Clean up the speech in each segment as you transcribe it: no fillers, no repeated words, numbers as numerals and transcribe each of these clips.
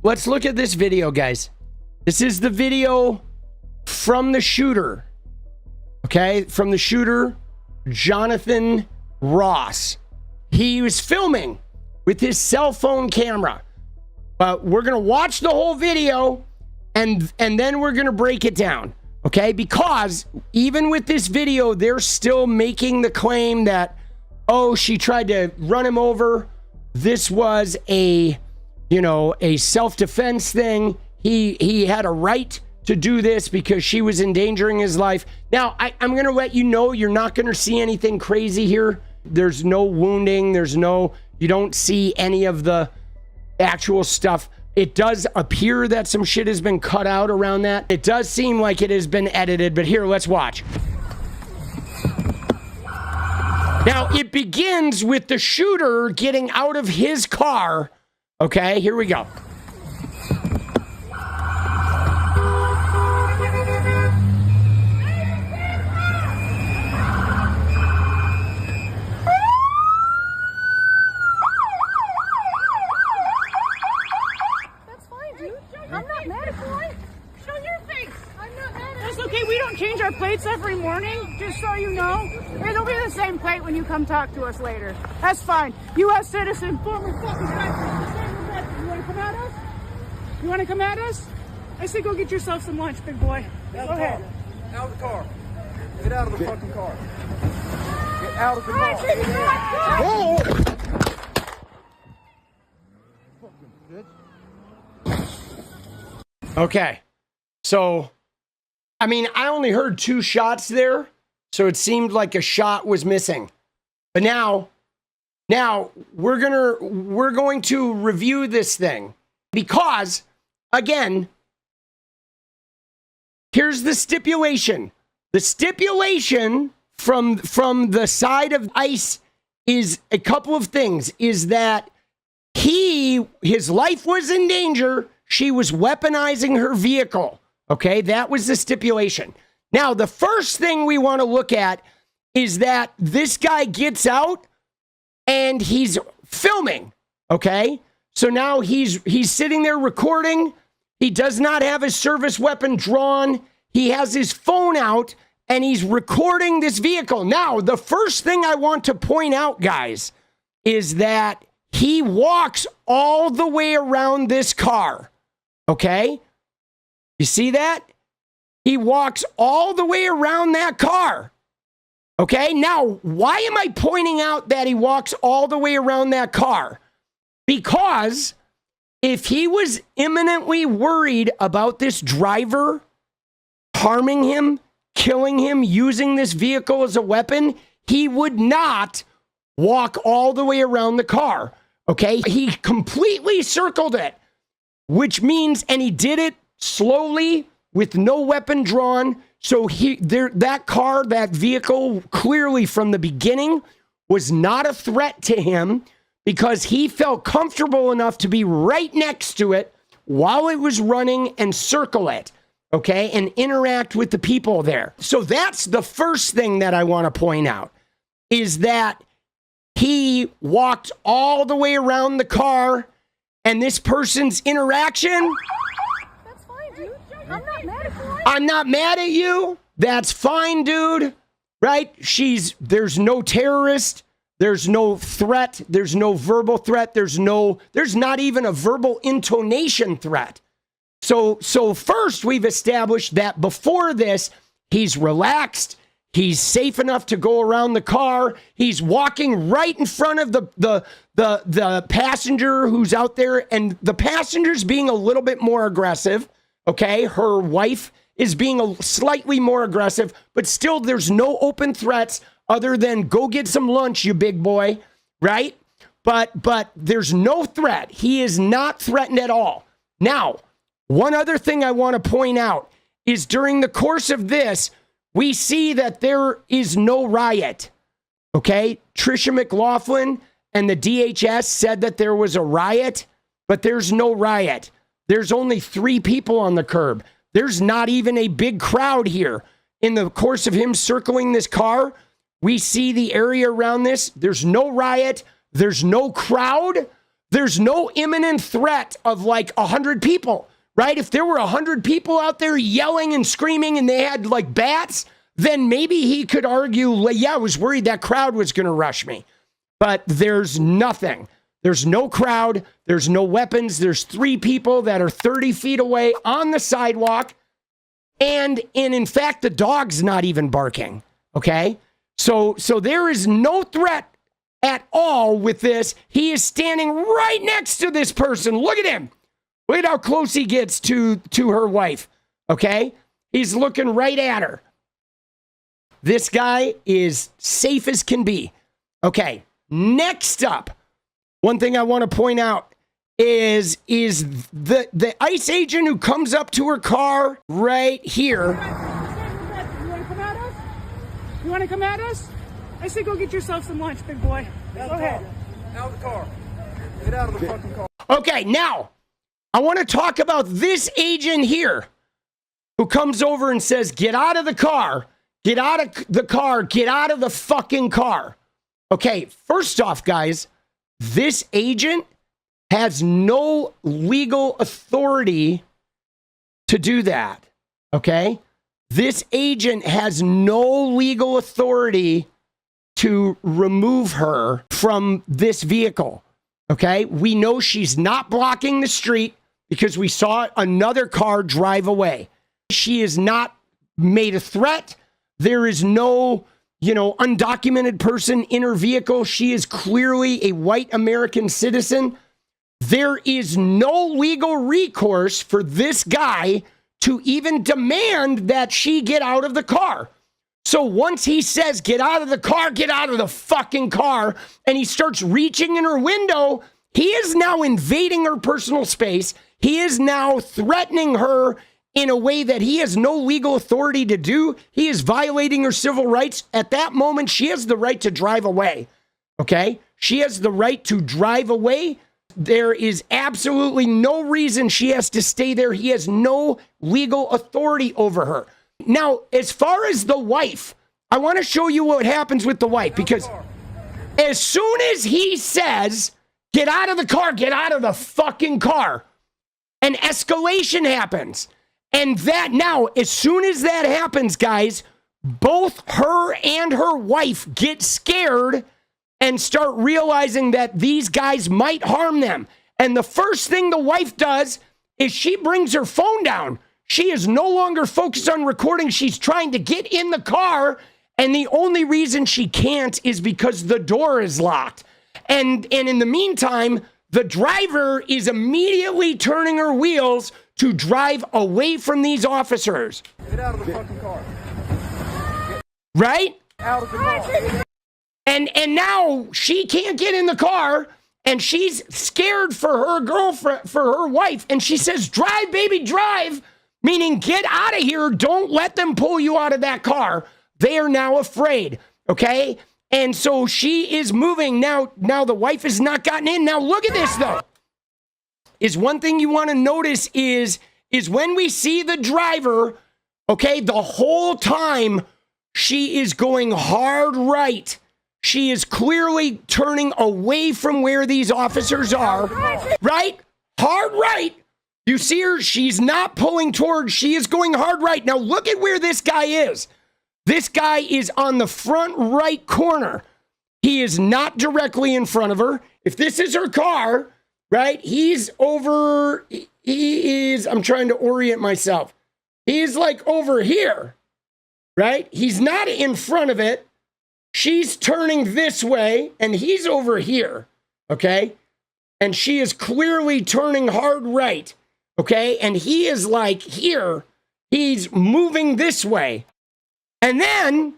let's look at this video, guys. This is the video from the shooter. Okay, from the shooter, Jonathan Ross. He was filming with his cell phone camera. But we're going to watch the whole video and then we're going to break it down. Okay, because even with this video, they're still making the claim that, oh, she tried to run him over. This was a self-defense thing. He had a right to do this because she was endangering his life. Now, I'm going to let you know you're not going to see anything crazy here. There's no wounding. You don't see any of the actual stuff. It does appear that some shit has been cut out around that. It does seem like it has been edited, but here, let's watch. Now, it begins with the shooter getting out of his car. Okay, here we go. Change our plates every morning, just so you know. It'll be the same plate when you come talk to us later. That's fine. U.S. citizen, former fucking veteran. You want to come at us? You want to come at us? I say go get yourself some lunch, big boy. Go ahead. Out of the car. Get out of the fucking car. Get out of the car. Whoa! Fucking bitch. Okay, so I mean, I only heard 2 shots there, so it seemed like a shot was missing. But now we're going to review this thing because, again, here's the stipulation. The stipulation from the side of ICE is a couple of things. Is that his life was in danger. She was weaponizing her vehicle. Okay, that was the stipulation. Now, the first thing we want to look at is that this guy gets out and he's filming. Okay, so now he's sitting there recording. He does not have his service weapon drawn. He has his phone out and he's recording this vehicle. Now, the first thing I want to point out, guys, is that he walks all the way around this car. Okay? You see that? He walks all the way around that car. Okay, now, why am I pointing out that he walks all the way around that car? Because if he was imminently worried about this driver harming him, killing him, using this vehicle as a weapon, he would not walk all the way around the car. Okay, he completely circled it, which means, and he did it slowly with no weapon drawn. So that vehicle clearly from the beginning was not a threat to him because he felt comfortable enough to be right next to it while it was running and circle it, okay, and interact with the people there. So that's the first thing that I want to point out is that he walked all the way around the car and this person's interaction. I'm not mad at you. I'm not mad at you. That's fine, dude. Right? There's no terrorist. There's no threat. There's no verbal threat. There's not even a verbal intonation threat. So first we've established that before this, he's relaxed. He's safe enough to go around the car. He's walking right in front of the passenger who's out there, and the passenger's being a little bit more aggressive. Okay, her wife is being slightly more aggressive, but still there's no open threats other than go get some lunch, you big boy, right? But there's no threat. He is not threatened at all. Now, one other thing I want to point out is during the course of this, we see that there is no riot. Okay, 𝗙cie 𝗵𝗆 and the DHS said that there was a riot, but there's no riot. There's only 3 people on the curb. There's not even a big crowd here. In the course of him circling this car, we see the area around this. There's no riot. There's no crowd. there's no imminent threat of like 100 people, right? If there were 100 people out there yelling and screaming and they had like bats, then maybe he could argue, like, yeah, I was worried that crowd was going to rush me. But there's nothing. There's no crowd. There's no weapons. There's 3 people that are 30 feet away on the sidewalk. And in fact, the dog's not even barking. Okay? So there is no threat at all with this. He is standing right next to this person. Look at him. Look at how close he gets to her wife. Okay? He's looking right at her. This guy is safe as can be. Okay. Next up, one thing I want to point out is the ICE agent who comes up to her car right here. You want to come at us? You want to come at us? I say go get yourself some lunch, big boy. Go ahead. Out of the car. Get out of the fucking car. Okay, now, I want to talk about this agent here who comes over and says, get out of the car, get out of the car, get out of the fucking car. Okay, first off, guys, this agent has no legal authority to do that, okay? This agent has no legal authority to remove her from this vehicle, okay? We know she's not blocking the street because we saw another car drive away. She is not made a threat. There is no, undocumented person in her vehicle. She is clearly a white American citizen. There is no legal recourse for this guy to even demand that she get out of the car. So once he says, get out of the car, get out of the fucking car, and he starts reaching in her window, he is now invading her personal space. He is now threatening her in a way that he has no legal authority to do. He is violating her civil rights. At that moment, she has the right to drive away. Okay? She has the right to drive away. There is absolutely no reason she has to stay there. He has no legal authority over her. Now, as far as the wife, I want to show you what happens with the wife, because as soon as he says, get out of the car, get out of the fucking car, an escalation happens. And that now, as soon as that happens, guys, both her and her wife get scared and start realizing that these guys might harm them. And the first thing the wife does is she brings her phone down. She is no longer focused on recording. She's trying to get in the car. And the only reason she can't is because the door is locked. And in the meantime, the driver is immediately turning her wheels to drive away from these officers. Get out of the fucking car. Right? Out of the car. And now she can't get in the car, and she's scared for her girlfriend, for her wife, and she says, drive, baby, drive, meaning get out of here. Don't let them pull you out of that car. They are now afraid, okay? And so she is moving. Now the wife has not gotten in. Now look at this, though. Is one thing you want to notice is when we see the driver, okay, the whole time she is going hard right. She is clearly turning away from where these officers are, right? Hard right. You see her? She's not pulling towards. She is going hard right. Now look at where this guy is. This guy is on the front right corner. He is not directly in front of her. If this is her car, right? He's over, I'm trying to orient myself. He's like over here, right? He's not in front of it. She's turning this way and he's over here, okay? And she is clearly turning hard right, okay? And he is like here. He's moving this way. And then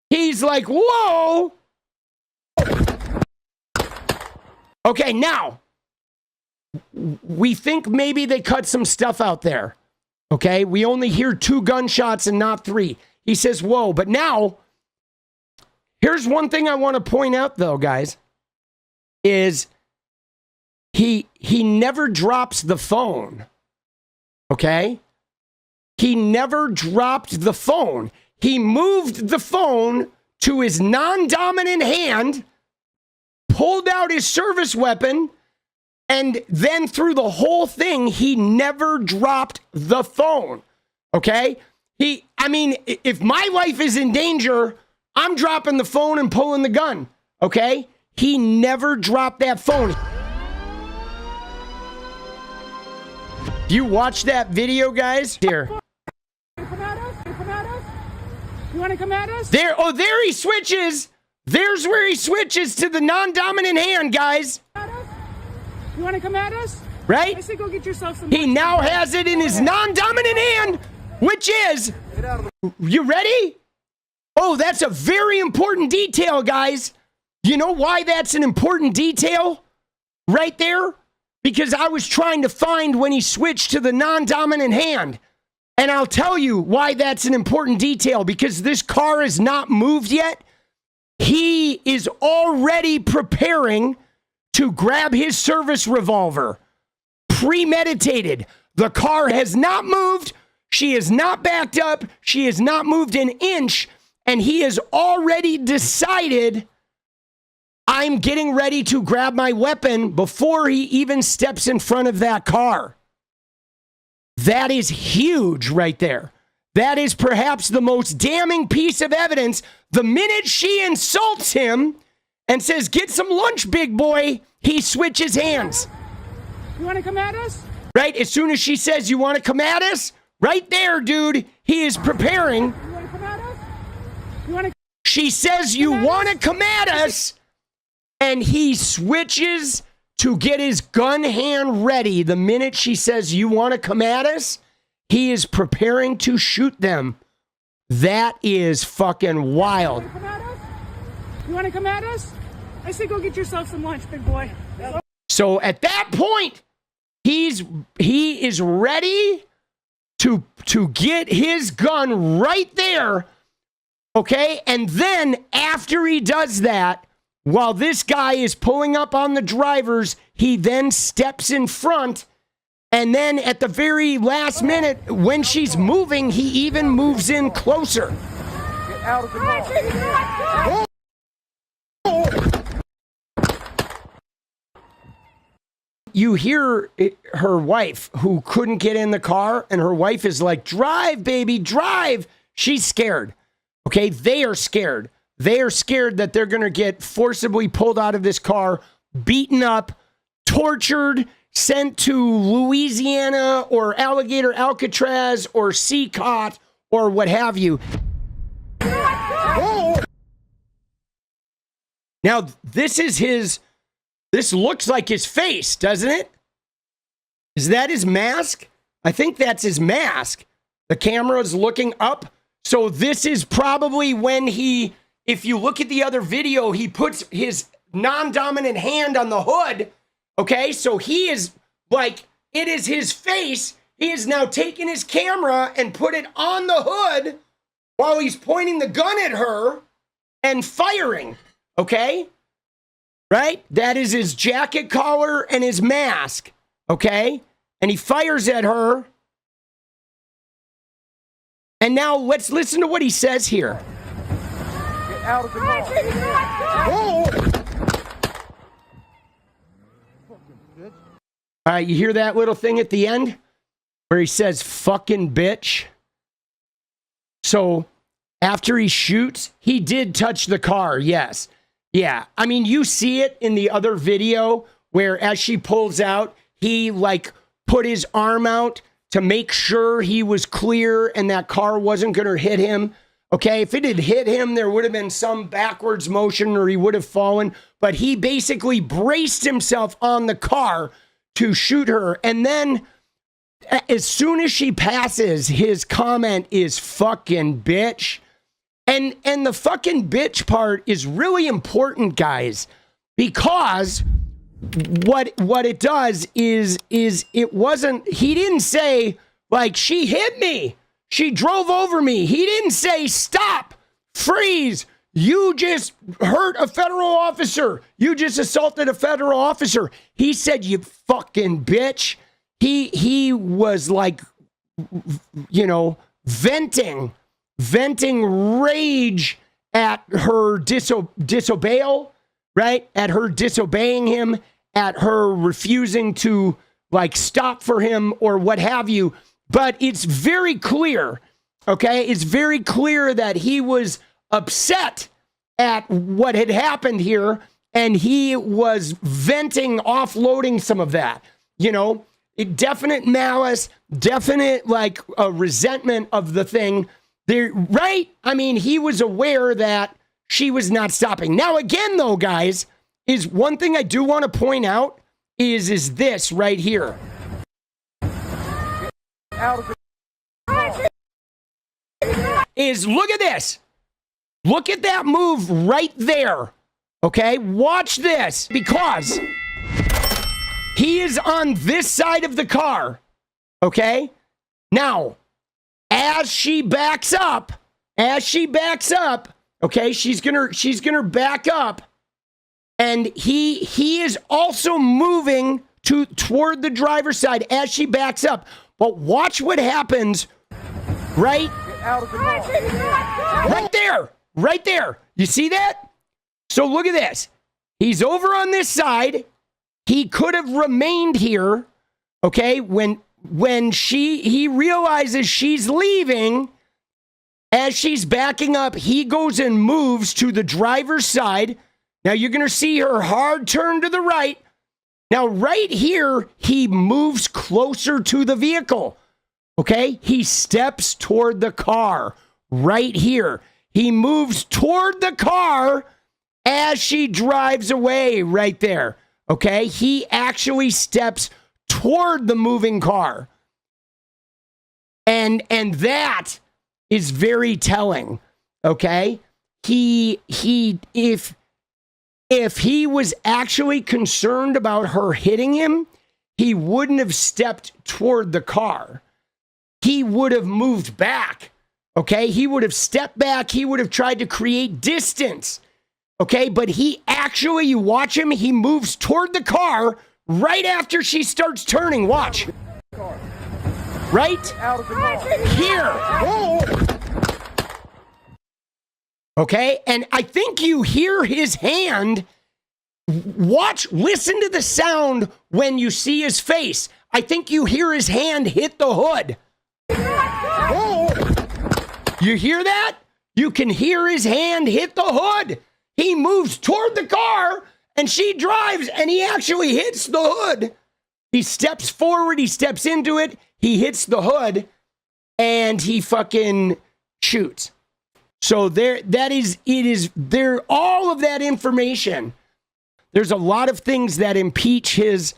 he's like, whoa. Okay, now, we think maybe they cut some stuff out there, okay? We only hear 2 gunshots and not 3. He says, whoa, but now, here's one thing I want to point out, though, guys, is he never drops the phone, okay? He never dropped the phone. He moved the phone to his non-dominant hand, pulled out his service weapon, And then through the whole thing, he never dropped the phone. Okay? I mean, if my life is in danger, I'm dropping the phone and pulling the gun. Okay? He never dropped that phone. You watch that video, guys? Here. Come at us? Come at us? You want to come at us? There he switches. There's where he switches to the non-dominant hand, guys. You want to come at us? Right? I say go get yourself some. He now has it in his non-dominant hand, which is, you ready? Oh, that's a very important detail, guys. You know why that's an important detail right there? Because I was trying to find when he switched to the non-dominant hand. And I'll tell you why that's an important detail, because this car is not moved yet. He is already preparing to grab his service revolver. Premeditated. The car has not moved. She is not backed up. She has not moved an inch. And he has already decided, I'm getting ready to grab my weapon before he even steps in front of that car. That is huge right there. That is perhaps the most damning piece of evidence. The minute she insults him and says, get some lunch, big boy, he switches hands. You want to come at us? Right? As soon as she says, you want to come at us? Right there, dude, he is preparing. You want to come at us? You want to? She says, you want to come at us? And he switches to get his gun hand ready. The minute she says, you want to come at us? He is preparing to shoot them. That is fucking wild. You want to come at us? I say go get yourself some lunch, big boy. So at that point, he is ready to get his gun right there. Okay? And then after he does that, while this guy is pulling up on the drivers, he then steps in front. And then at the very last minute, when she's moving, he even moves in closer. Get out of the car. You hear her wife, who couldn't get in the car, and her wife is like, drive, baby, drive. She's scared. Okay? They are scared. They are scared that they're going to get forcibly pulled out of this car, beaten up, tortured, sent to Louisiana or Alligator Alcatraz or Seacott or what have you. Now, this looks like his face, doesn't it? Is that his mask? I think that's his mask. The camera is looking up. So this is probably when if you look at the other video, he puts his non-dominant hand on the hood. Okay, so he is like, it is his face. He has now taken his camera and put it on the hood while he's pointing the gun at her and firing. Okay? Right? That is his jacket collar and his mask. Okay? And he fires at her. And now let's listen to what he says here. Get out of the car. All right, you hear that little thing at the end where he says, fucking bitch? So after he shoots, he did touch the car, yes. Yeah, I mean, you see it in the other video where as she pulls out, he like put his arm out to make sure he was clear and that car wasn't going to hit him. Okay, if it had hit him, there would have been some backwards motion or he would have fallen. But he basically braced himself on the car to shoot her. And then as soon as she passes, his comment is fucking bitch. And the fucking bitch part is really important, guys, because what it does is it wasn't, he didn't say like, she hit me, she drove over me. He didn't say, stop, freeze, you just hurt a federal officer, you just assaulted a federal officer. He said, you fucking bitch. He was like, you know, venting rage at her disobeyal, right? At her disobeying him. at her refusing to like stop for him or what have you. But it's very clear, okay? It's very clear that he was upset at what had happened here, and he was venting, offloading some of that, you know, definite malice, definite like a resentment of the thing there, right? I mean, he was aware that she was not stopping. Now, again, though, guys, is one thing I do want to point out is this right here. Is look at this. Look at that move right there. Okay, watch this, because he is on this side of the car. Okay, now as she backs up, okay, she's gonna back up, and he is also moving toward the driver's side as she backs up. But watch what happens right there. You see that? So look at this. He's over on this side. He could have remained here. Okay, when he realizes she's leaving, as she's backing up, he goes and moves to the driver's side. Now you're going to see her hard turn to the right. Now, right here, he moves closer to the vehicle, okay? He steps toward the car right here. He moves toward the car as she drives away right there, okay? He actually steps toward the moving car. And that is very telling, okay? If he was actually concerned about her hitting him, he wouldn't have stepped toward the car. He would have moved back, okay? He would have stepped back. He would have tried to create distance, okay? But he actually, you watch him, he moves toward the car right after she starts turning. Watch. Right? Here. Okay, and I think you hear his hand. Watch, listen to the sound when you see his face. I think you hear his hand hit the hood. You hear that? You can hear his hand hit the hood. He moves toward the car, and she drives, and he actually hits the hood. He steps forward, he steps into it, he hits the hood, and he fucking shoots. So all of that information. There's a lot of things that impeach his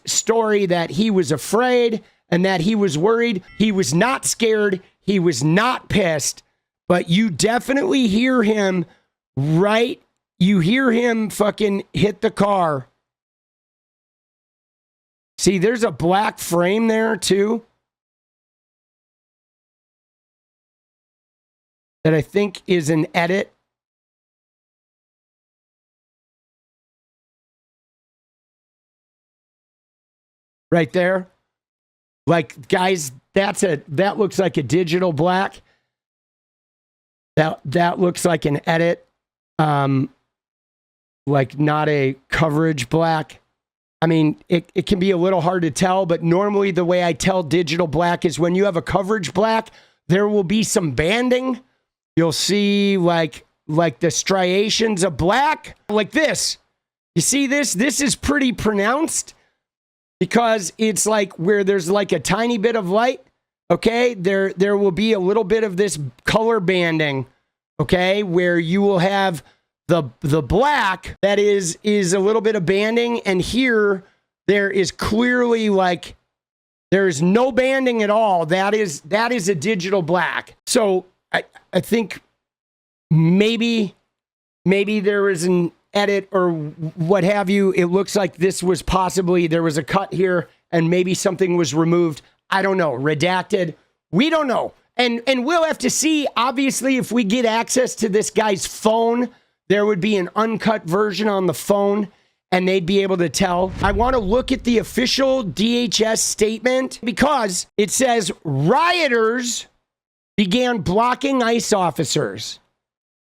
story, that he was afraid and that he was worried. He was not scared. He was not pissed, but you definitely hear him, right? You hear him fucking hit the car. See, there's a black frame there too, that I think is an edit. Right there. Like, guys, that looks like a digital black. That looks like an edit. Like not a coverage black. I mean, it can be a little hard to tell, but normally the way I tell digital black is when you have a coverage black, there will be some banding. You'll see like the striations of black, like this. You see this? This is pretty pronounced because it's like where there's like a tiny bit of light, okay? There will be a little bit of this color banding, okay? Where you will have the black that is a little bit of banding, and here there is clearly like there is no banding at all. That is a digital black. So I think maybe there is an edit or what have you. It looks like this was possibly, there was a cut here and maybe something was removed. I don't know, redacted. We don't know. And we'll have to see, obviously, if we get access to this guy's phone, there would be an uncut version on the phone and they'd be able to tell. I want to look at the official DHS statement because it says rioters began blocking ICE officers.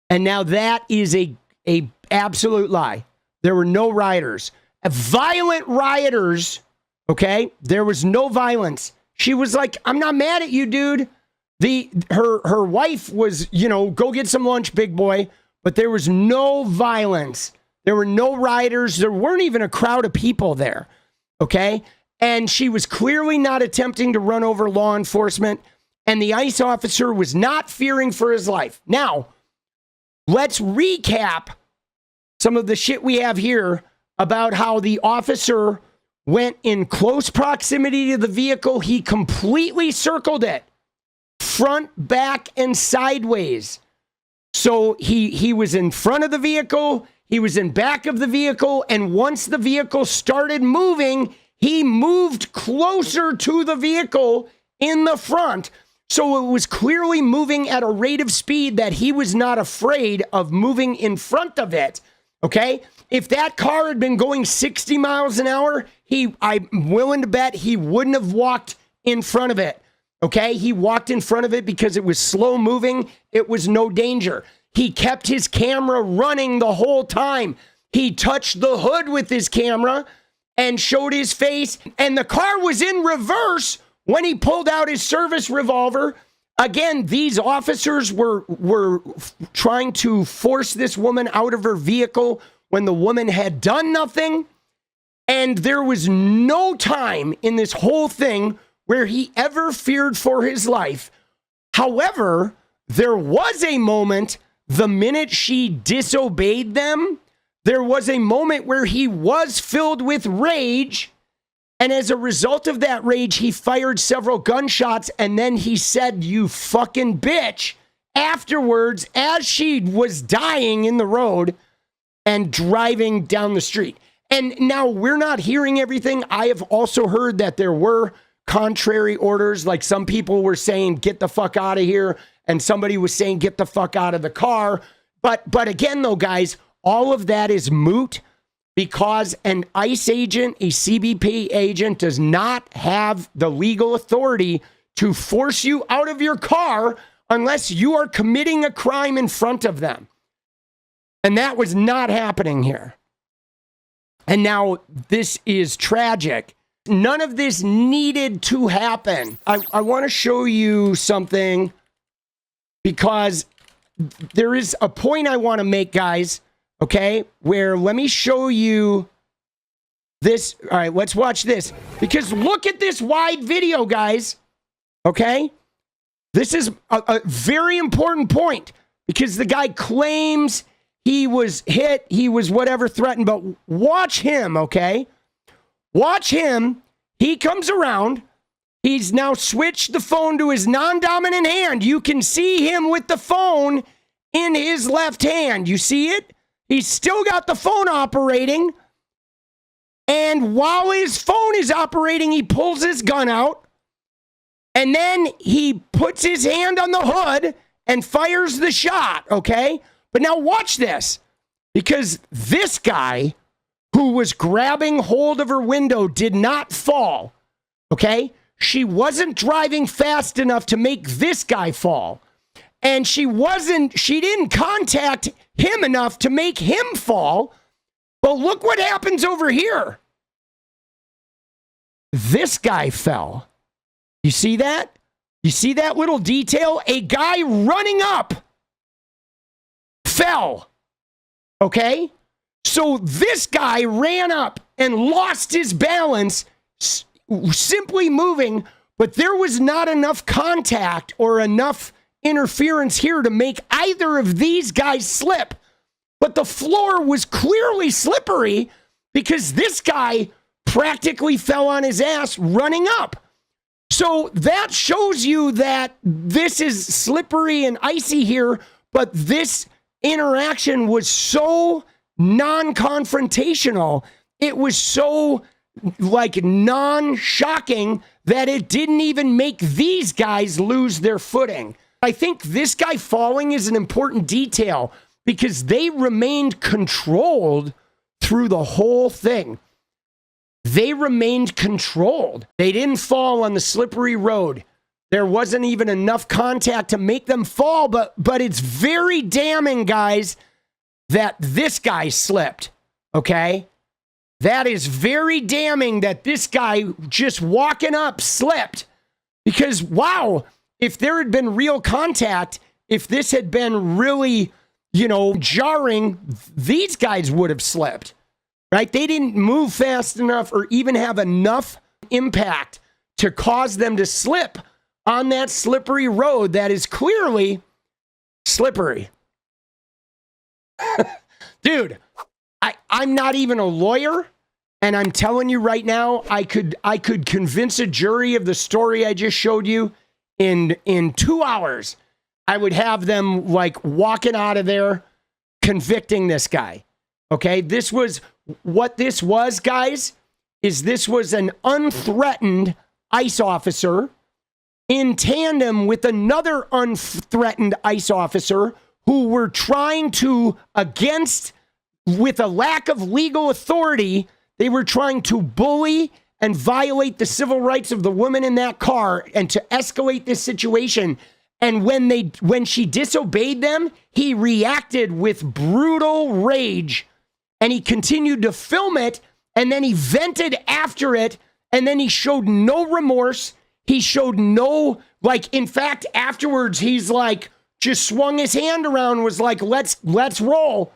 And now that is a absolute lie. There were no rioters. violent rioters, okay? There was no violence. She was like, I'm not mad at you, dude. Her wife was, go get some lunch, big boy. But there was no violence. There were no rioters. There weren't even a crowd of people there, okay? And she was clearly not attempting to run over law enforcement. And the ICE officer was not fearing for his life. Now, let's recap some of the shit we have here about how the officer went in close proximity to the vehicle. He completely circled it, front, back, and sideways. So he was in front of the vehicle, he was in back of the vehicle, and once the vehicle started moving, he moved closer to the vehicle in the front. So it was clearly moving at a rate of speed that he was not afraid of moving in front of it, okay? If that car had been going 60 miles an hour, I'm willing to bet he wouldn't have walked in front of it. Okay, he walked in front of it because it was slow moving. It was no danger. He kept his camera running the whole time. He touched the hood with his camera and showed his face. And the car was in reverse when he pulled out his service revolver. Again, these officers were trying to force this woman out of her vehicle when the woman had done nothing. And there was no time in this whole thing where he ever feared for his life. However, there was a moment the minute she disobeyed them, there was a moment where he was filled with rage. And as a result of that rage, he fired several gunshots. And then he said, "You fucking bitch," afterwards, as she was dying in the road and driving down the street. And now we're not hearing everything. I have also heard that there were contrary orders, like some people were saying, "Get the fuck out of here," and somebody was saying, "Get the fuck out of the car." But again, though, guys, all of that is moot because an ICE agent, a CBP agent, does not have the legal authority to force you out of your car unless you are committing a crime in front of them. And that was not happening here. And now this is tragic. None of this needed to happen. I want to show you something because there is a point I want to make, guys, okay, where let me show you this. All right, let's watch this because look at this wide video, guys, okay? This is a very important point because the guy claims he was hit, he was whatever, threatened, but watch him, okay? Watch him. He comes around. He's now switched the phone to his non-dominant hand. You can see him with the phone in his left hand. You see it? He's still got the phone operating. And while his phone is operating, he pulls his gun out. And then he puts his hand on the hood and fires the shot, okay? But now watch this. Because this guy who was grabbing hold of her window did not fall, okay? She wasn't driving fast enough to make this guy fall. And she didn't contact him enough to make him fall. But look what happens over here. This guy fell. You see that? You see that little detail? A guy running up fell, okay? So this guy ran up and lost his balance, simply moving, but there was not enough contact or enough interference here to make either of these guys slip. But the floor was clearly slippery because this guy practically fell on his ass running up. So that shows you that this is slippery and icy here, but this interaction was so non-confrontational. It was so non-shocking that it didn't even make these guys lose their footing. I think this guy falling is an important detail because they remained controlled through the whole thing. They remained controlled. They didn't fall on the slippery road. There wasn't even enough contact to make them fall, but it's very damning, guys, that this guy slipped, okay? That is very damning that this guy just walking up slipped. Because, wow, if there had been real contact, if this had been really, jarring, these guys would have slipped, right? They didn't move fast enough or even have enough impact to cause them to slip on that slippery road that is clearly slippery. Dude, I'm not even a lawyer, and I'm telling you right now, I could convince a jury of the story I just showed you in 2 hours. I would have them like walking out of there convicting this guy. Okay, this was what this was, guys, is this was an unthreatened ICE officer in tandem with another unthreatened ICE officer who were trying to, with a lack of legal authority, they were trying to bully and violate the civil rights of the woman in that car and to escalate this situation. And when she disobeyed them, he reacted with brutal rage, and he continued to film it, and then he vented after it, and then he showed no remorse. He showed no, in fact, afterwards, he's like, just swung his hand around, was like, let's roll.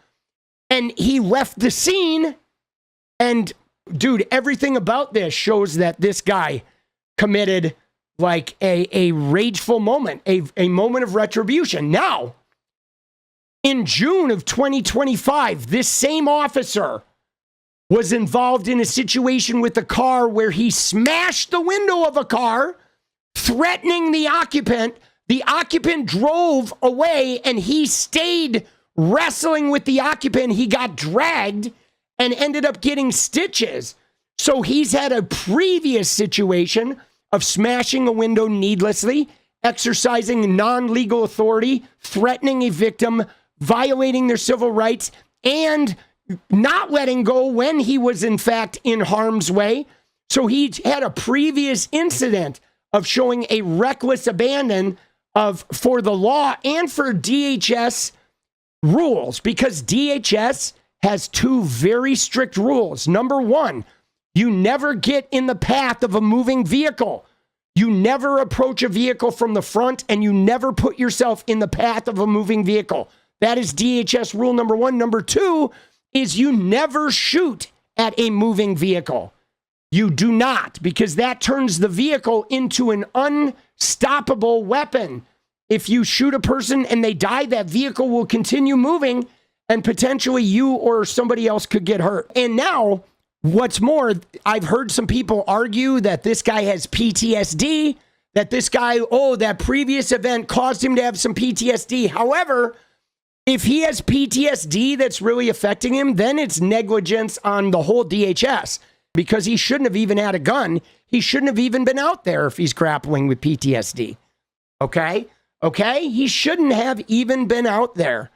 And he left the scene. And dude, everything about this shows that this guy committed like a rageful moment, a moment of retribution. Now, in June of 2025, this same officer was involved in a situation with a car where he smashed the window of a car, threatening the occupant. The occupant drove away and he stayed wrestling with the occupant. He got dragged and ended up getting stitches. So he's had a previous situation of smashing a window needlessly, exercising non-legal authority, threatening a victim, violating their civil rights, and not letting go when he was in fact in harm's way. So he had a previous incident of showing a reckless abandon for the law and for DHS rules, because DHS has two very strict rules. Number one, you never get in the path of a moving vehicle. You never approach a vehicle from the front, and you never put yourself in the path of a moving vehicle. That is DHS rule number one. Number two is you never shoot at a moving vehicle. You do not, because that turns the vehicle into an unstoppable weapon. If you shoot a person and they die, that vehicle will continue moving, and potentially you or somebody else could get hurt. And now, what's more, I've heard some people argue that this guy has PTSD, that this guy, that previous event caused him to have some PTSD. However, if he has PTSD that's really affecting him, then it's negligence on the whole DHS, because he shouldn't have even had a gun. He shouldn't have even been out there if he's grappling with PTSD. Okay? He shouldn't have even been out there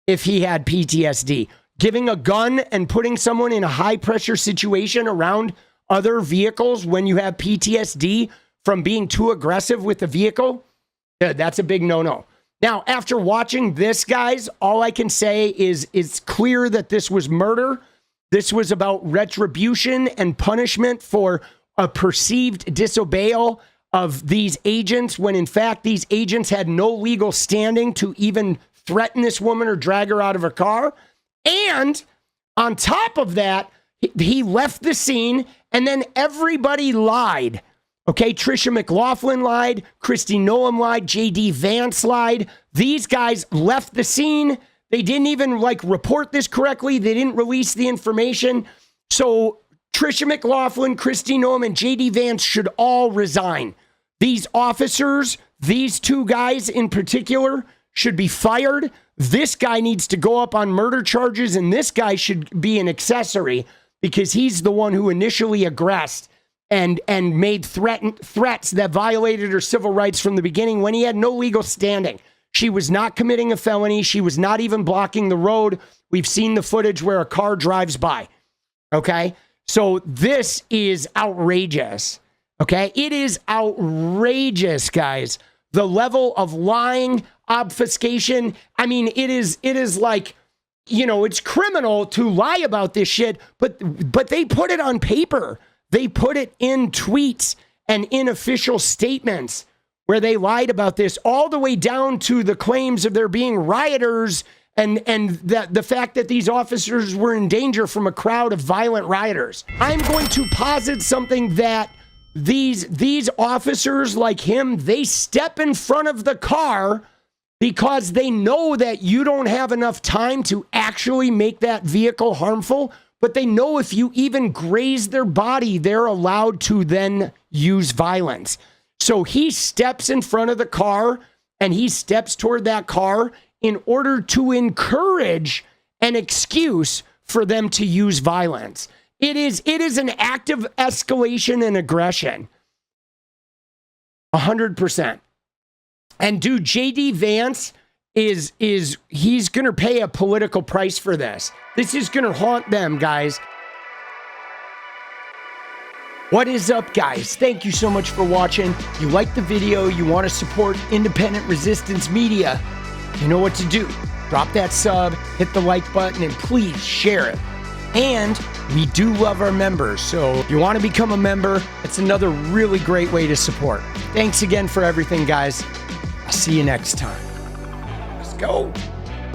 if he had PTSD. Giving a gun and putting someone in a high-pressure situation around other vehicles when you have PTSD from being too aggressive with the vehicle, that's a big no-no. Now, after watching this, guys, all I can say is it's clear that this was murder. This was about retribution and punishment for a perceived disobeyal of these agents, when in fact these agents had no legal standing to even threaten this woman or drag her out of her car. And on top of that, he left the scene, and then everybody lied. Okay, Trisha McLaughlin lied, Kristi Noem lied, JD Vance lied. These guys left the scene. They didn't even report this correctly. They didn't release the information. So Trisha McLaughlin, Kristi Noem, and JD Vance should all resign. These officers, these two guys in particular, should be fired. This guy needs to go up on murder charges, and this guy should be an accessory because he's the one who initially aggressed and made threats that violated her civil rights from the beginning when he had no legal standing. She was not committing a felony. She was not even blocking the road. We've seen the footage where a car drives by. Okay? So this is outrageous. Okay? It is outrageous, guys. The level of lying, obfuscation. I mean, it is like you know, it's criminal to lie about this shit, but they put it on paper. They put it in tweets and in official statements where they lied about this, all the way down to the claims of there being rioters and the fact that these officers were in danger from a crowd of violent rioters. I'm going to posit something that these officers like him, they step in front of the car because they know that you don't have enough time to actually make that vehicle harmful, but they know if you even graze their body, they're allowed to then use violence. So he steps in front of the car and he steps toward that car in order to encourage an excuse for them to use violence. It is an act of escalation and aggression. 100%. And dude, JD Vance he's going to pay a political price for this. This is going to haunt them, guys. What is up, guys? Thank you so much for watching. You like the video, you want to support independent resistance media, you know what to do. Drop that sub, hit the like button, and please share it. And we do love our members, so if you want to become a member, it's another really great way to support. Thanks again for everything, guys. I'll see you next time. Let's go.